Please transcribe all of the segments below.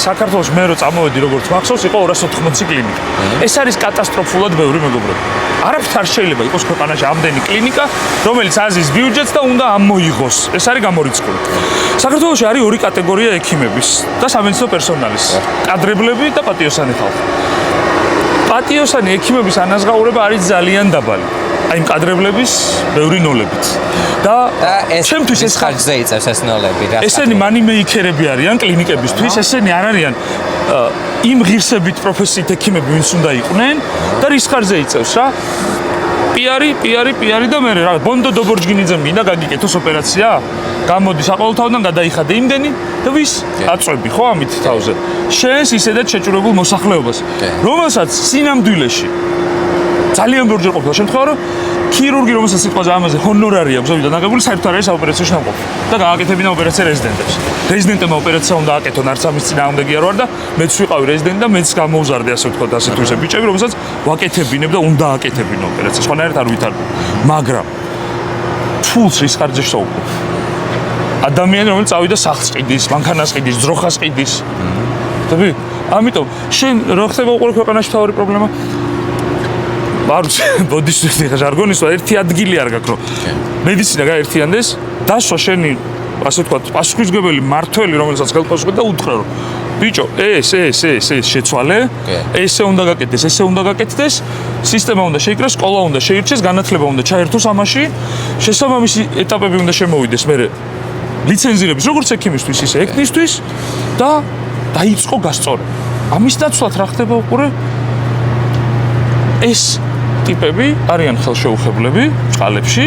საქართველოს მე რო წამოვედი როგორც მახსოვს, იყო 280 კლინიკა. ეს არის კატასტროფულად ბევრი მეგობრებო. არაფერ არ შეიძლება იყოს ქვეყანაში ამდენი კლინიკა, რომელიც აზის ბიუჯეტს და უნდა ამოიღოს. ეს არის გამორიცხული. საქართველოში არის ორი კატეგორია ექიმების და სამედიცინო პერსონალის. კადრებლები და პატიოსანი ხალხი. პატიოსანი ექიმების ანაზღაურება არის ძალიან დაბალი. აი მკადრებლების ბევრი ნოლებით. და ჩემთვის ეს ხარჯზე იწევს ეს ნოლები. ესენი მანიმეიქერები არიან კლინიკებისთვის, ესენი არ არიან იმ ღირსებით პროფესიით ექიმები, ვინც უნდა იყვნენ და რის ხარჯზე იწევს რა? პიარი და მე რა ბონდო დობორჯგინიძემ გინდა გაგიკეთოს ოპერაცია? გამოდი საყოველთაოდან გადაიხადე იმდენი და ვის აწვევი ხო ამით თავზე? შენს ისედაც შეჭურებულ მოსახლეობას, რომელსაც სინამდვილეში ძალიან ბევრჯერ ყოფილა შემთხვევა, რომ ქირურგი, რომელსაც სიტყვაზე ამაზე ჰონორარი აქვს ზოგადად დაგებული, საერთოდ არ არის საოპერაციო ნამყოფი და გააკეთებინა ოპერაცია რეზიდენტებს. რეზიდენტებმა ოპერაცია უნდა აკეთონ, არც ამის წინააღმდეგი არ ვარ და მეც ვიყავი რეზიდენტი და მეც გამოუზარდე ასე ვთქვათ, ასე თუ ისე ბიჭები, რომელსაც ვაკეთებინებ და უნდა აკეთებინო ოპერაცია. სხვანაირად არ ვითარდება. მაგრამ ფულს რის ხარჯზე შევუყო? ადამიანი, რომელიც წავიდა სახლს ყიდის, მანქანას ყიდის, ძროხას ყიდის. ხდები? ამიტომ შენ რა ხდება უყურე ქვეყანაში თავი პრობლემა? არ ვიცი, ბოდიშს ხა ჟარგონის ერთი ადგილი არ გაქვს, რომ მედიცინა გაერთიანდეს, დასვა შენი, ასე ვთქვათ, პასუხისმგებელი მართველი, რომელსაც ხელპასუხი და უთხრა, რომ ბიჭო, ეს შეცვალე, ესე უნდა გაკეთდეს, ესე უნდა გაკეთდეს, სისტემა უნდა შეიკრას, სკოლა უნდა შეირჩეს, განათლება უნდა ჩაერთოს ამაში, შესაბამისი ეტაპები უნდა შემოვიდეს, მერე ლიცენზირების, როგორც ექიმისთვის, ისე ექიმისთვის და დაიწყო გასწორება. ამის დაცვად რა ხდება უყურე? ეს ტიპები არიან ხელშეუხებლები წყალებში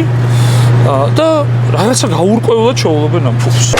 და რაღაცა გაურკვევლად შეუვლებენ ამ ფულს.